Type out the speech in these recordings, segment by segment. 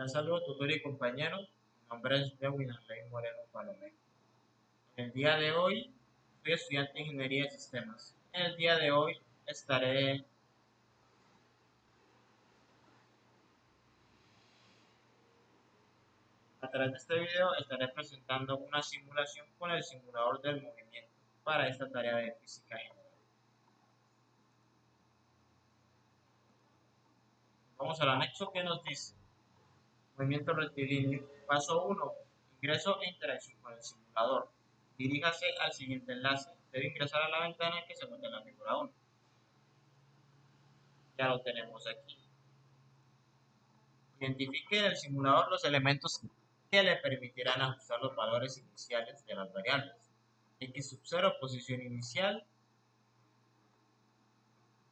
Saludos, tutor y compañero. Mi nombre es Lewin Arley Moreno Palomé. En el día de hoy, soy estudiante de Ingeniería de Sistemas. En el día de hoy estaré, a través de este video, estaré presentando una simulación con el simulador del movimiento para esta tarea de física general. Vamos al anexo que nos dice movimiento rectilíneo. Paso 1. Ingreso e interacción con el simulador. Diríjase al siguiente enlace. Debe ingresar a la ventana que se muestra en la figura 1. Ya lo tenemos aquí. Identifique en el simulador los elementos que le permitirán ajustar los valores iniciales de las variables. X sub 0, posición inicial,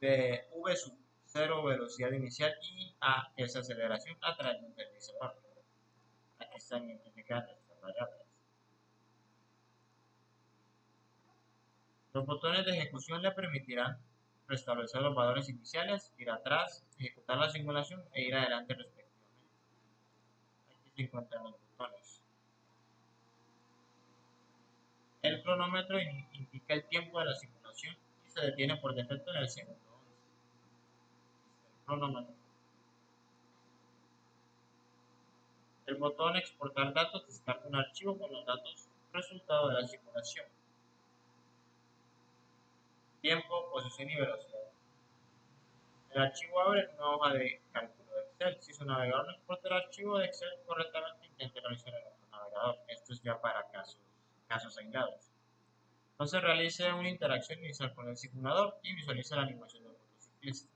de V sub 0, velocidad inicial, y A es aceleración a través de un deslizador. Aquí están identificadas estas variables. Los botones de ejecución le permitirán restablecer los valores iniciales, ir atrás, ejecutar la simulación e ir adelante respectivamente. Aquí se encuentran los botones. El cronómetro indica el tiempo de la simulación y se detiene por defecto en el segundo 11. El cronómetro. El botón exportar datos descarga un archivo con los datos resultado de la simulación. Tiempo, posición y velocidad. El archivo abre una hoja de cálculo de Excel. Si su navegador no exporta el archivo de Excel correctamente, intente realizar en otro navegador. Esto es ya para casos aislados. Entonces realice una interacción inicial con el simulador y visualice la animación del motociclista.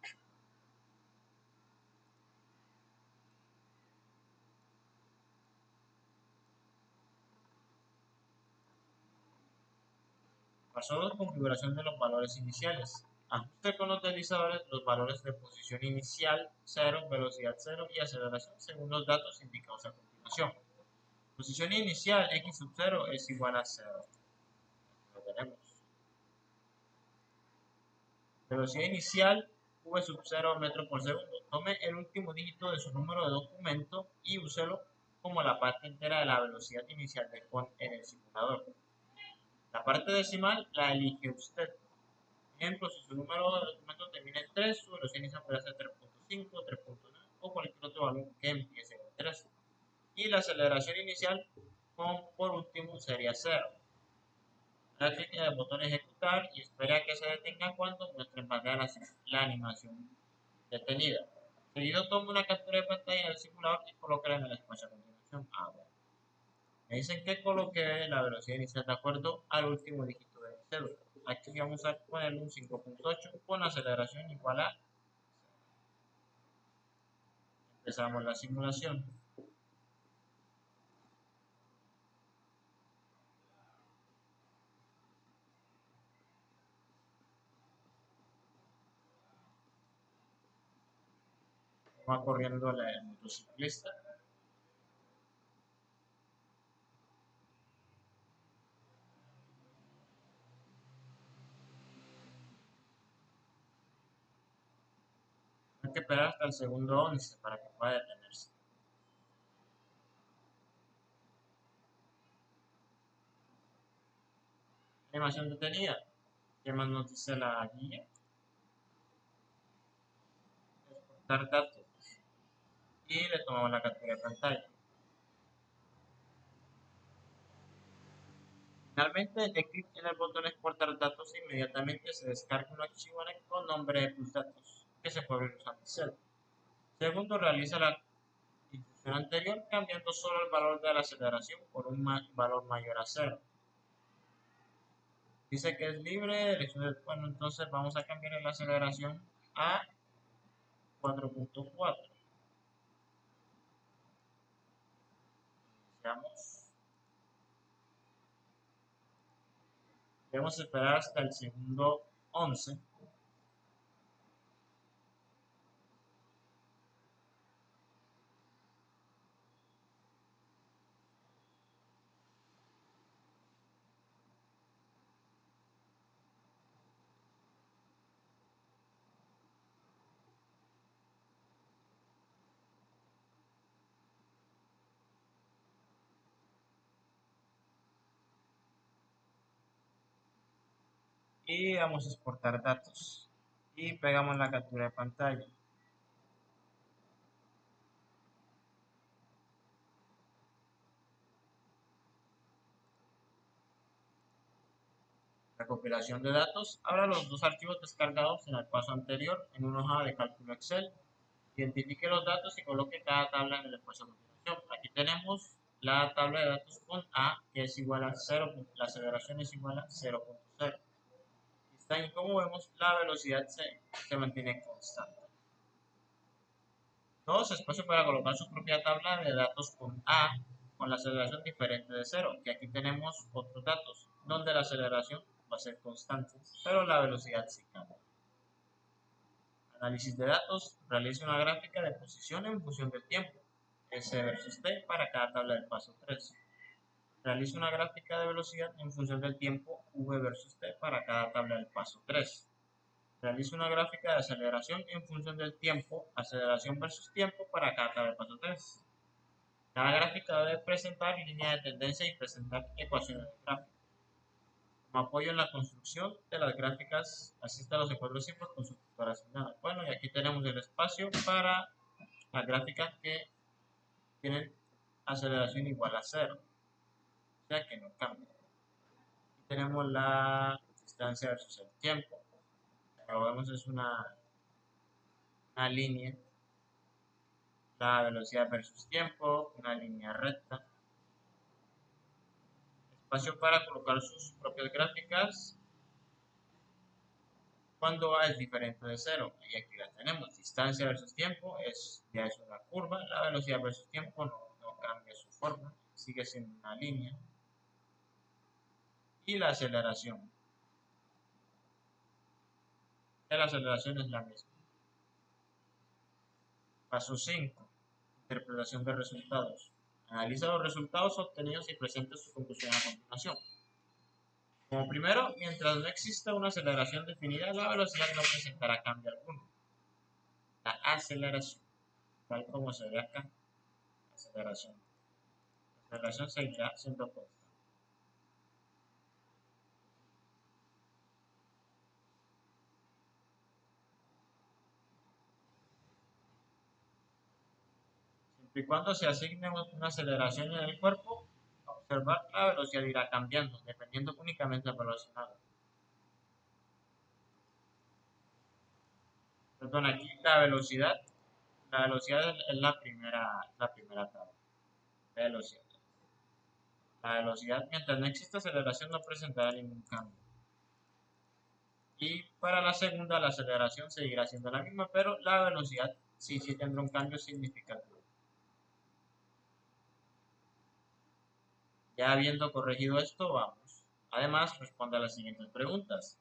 Paso 2. Configuración de los valores iniciales. Ajuste con los deslizadores los valores de posición inicial 0, velocidad 0 y aceleración según los datos indicados a continuación. Posición inicial x sub 0 es igual a 0. Lo tenemos. Velocidad inicial v sub 0 metros por segundo. Tome el último dígito de su número de documento y úselo como la parte entera de la velocidad inicial de CON en el simulador. La parte decimal la elige usted. Por ejemplo, si su número de documento termina en 3, su velocidad inicial puede ser 3.5, 3.9 o cualquier otro valor que empiece en 3. Y la aceleración inicial, por último, sería 0. Da clic en el botón ejecutar y espera que se detenga cuando muestre en pantalla la animación detenida. Seguido tome una captura de pantalla del simulador y colóquela en el espacio a continuación. Bueno. Me dicen que coloque la velocidad inicial de acuerdo al último dígito del cédula. Aquí vamos a ponerle un 5.8 con aceleración igual a. Empezamos la simulación. Va corriendo el motociclista. Hay que esperar hasta el segundo 11 para que pueda detenerse. Animación detenida. ¿Qué más nos dice la guía? Exportar datos. Y le tomamos la captura de pantalla. Finalmente, de clic en el botón exportar datos e inmediatamente se descarga un archivo con nombre de tus datos que se puede abrir usando Excel. Segundo, realiza la instrucción anterior cambiando solo el valor de la aceleración por un valor mayor a 0. Dice que es libre, bueno, entonces vamos a cambiar la aceleración a 4.4. Iniciamos. Debemos esperar hasta el segundo 11. y vamos a exportar datos y pegamos la captura de pantalla. Recopilación de datos. Ahora los dos archivos descargados en el paso anterior en una hoja de cálculo Excel. Identifique los datos y coloque cada tabla en el espacio a continuación. Aquí tenemos la tabla de datos con A, que es igual a 0, la aceleración es igual a 0.0. Y como vemos, la velocidad se mantiene constante. Todos espacio para colocar su propia tabla de datos con A, con la aceleración diferente de 0, que aquí tenemos otros datos, donde la aceleración va a ser constante, pero la velocidad sí cambia. Análisis de datos, realice una gráfica de posición en función del tiempo, S versus T para cada tabla del paso 3. Realice una gráfica de velocidad en función del tiempo, V versus T para cada tabla del paso 3. Realice una gráfica de aceleración en función del tiempo, aceleración versus tiempo para cada tabla del paso 3. Cada gráfica debe presentar línea de tendencia y presentar ecuaciones de gráfica. Como apoyo en la construcción de las gráficas, asista a los encuentros simples con su tutor asignado. Bueno, y aquí tenemos el espacio para las gráficas que tienen aceleración igual a 0, o sea que no cambia. Aquí tenemos la distancia versus el tiempo. Como vemos es una línea, la velocidad versus tiempo, una línea recta. Espacio para colocar sus propias gráficas cuando A es diferente de 0. Y aquí la tenemos. Distancia versus tiempo ya es una curva. La velocidad versus tiempo no cambia su forma. Sigue siendo una línea. Y la aceleración. La aceleración es la misma. Paso 5. Interpretación de resultados. Analiza los resultados obtenidos y presenta su conclusión a continuación. Como primero, mientras no exista una aceleración definida, la velocidad no presentará cambio alguno. La aceleración, tal como se ve acá, aceleración. La aceleración seguirá siendo constante. Siempre y cuando se asigne una aceleración en el cuerpo, observar la velocidad irá cambiando, dependiendo únicamente del velocidad. Perdón, aquí la velocidad es la primera tabla. Velocidad. La velocidad, mientras no exista aceleración, no presentará ningún cambio. Y para la segunda, la aceleración seguirá siendo la misma, pero la velocidad sí tendrá un cambio significativo. Ya habiendo corregido esto, vamos. Además, responde a las siguientes preguntas.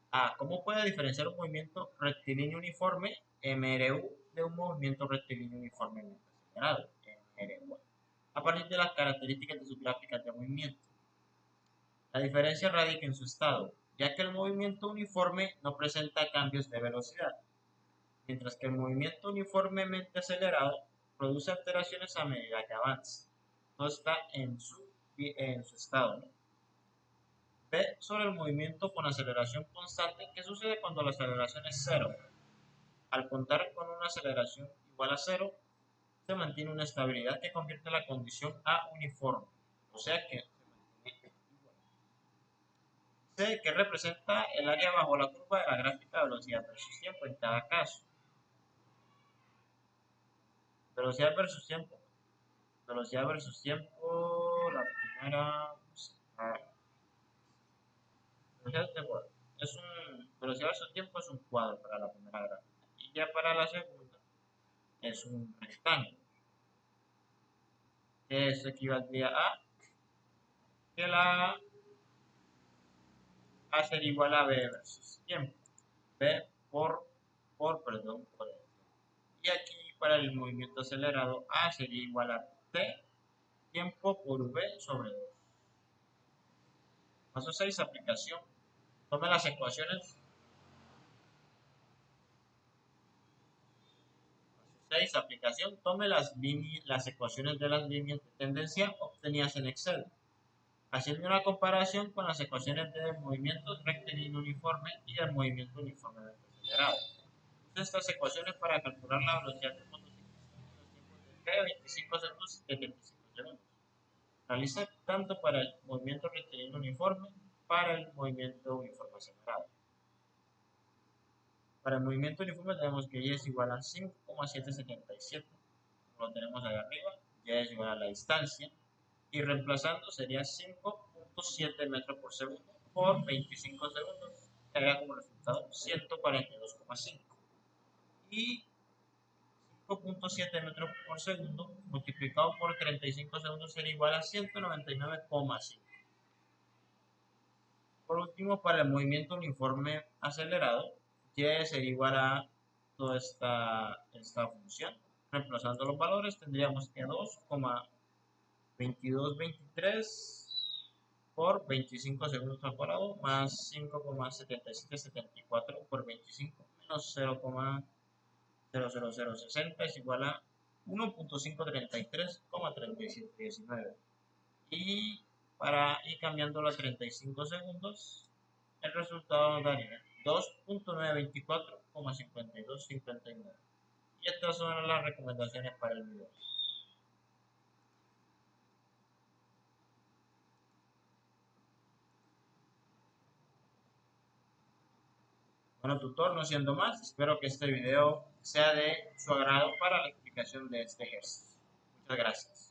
A. ¿Cómo puede diferenciar un movimiento rectilíneo uniforme, MRU, de un movimiento rectilíneo uniformemente acelerado, MRU? A partir de las características de sus gráficas de movimiento. La diferencia radica en su estado, ya que el movimiento uniforme no presenta cambios de velocidad, mientras que el movimiento uniformemente acelerado produce alteraciones a medida que avanza. No está en su estado, ¿no? B. Sobre el movimiento con aceleración constante, ¿qué sucede cuando la aceleración es cero? Al contar con una aceleración igual a cero, se mantiene una estabilidad que convierte la condición a uniforme, o sea que se mantiene igual. C, que representa el área bajo la curva de la gráfica de velocidad versus tiempo en cada caso. Velocidad versus tiempo. Velocidad versus tiempo, la primera, velocidad versus tiempo es un cuadro para la primera gráfica. Y ya para la segunda es un rectángulo, que eso equivaldría a que la A sería igual a B versus tiempo. B por el tiempo. Y aquí para el movimiento acelerado A sería igual a T tiempo por V sobre 2. Paso 6, aplicación. Tome las ecuaciones. Paso 6, aplicación. Tome las ecuaciones de las líneas de tendencia obtenidas en Excel. Haciendo una comparación con las ecuaciones del movimiento rectilíneo uniforme y del movimiento uniformemente acelerado. Usa estas ecuaciones para calcular la velocidad del motociclista en los tiempos de P, 25 segundos y 75 segundos. Realiza tanto para el movimiento rectilíneo uniforme para el movimiento uniforme acelerado. Para el movimiento uniforme tenemos que Y es igual a 5,777, como lo tenemos ahí arriba, Y es igual a la distancia, y reemplazando sería 5.7 metros por segundo por 25 segundos, que haría como resultado 142,5. Y 5.7 metros por segundo multiplicado por 35 segundos sería igual a 199,5. Por último, para el movimiento uniforme acelerado, Y sería igual a toda esta función. Reemplazando los valores tendríamos que 2,2223 por 25 segundos al cuadrado más 5,7774 por 25 menos 0,00060 es igual a 1.533,3719. Y para ir cambiándolo a 35 segundos, el resultado daría 2.924,5259. Y estas son las recomendaciones para el video. Bueno, tutor, no siendo más, espero que este video sea de su agrado para la explicación de este ejercicio. Muchas gracias.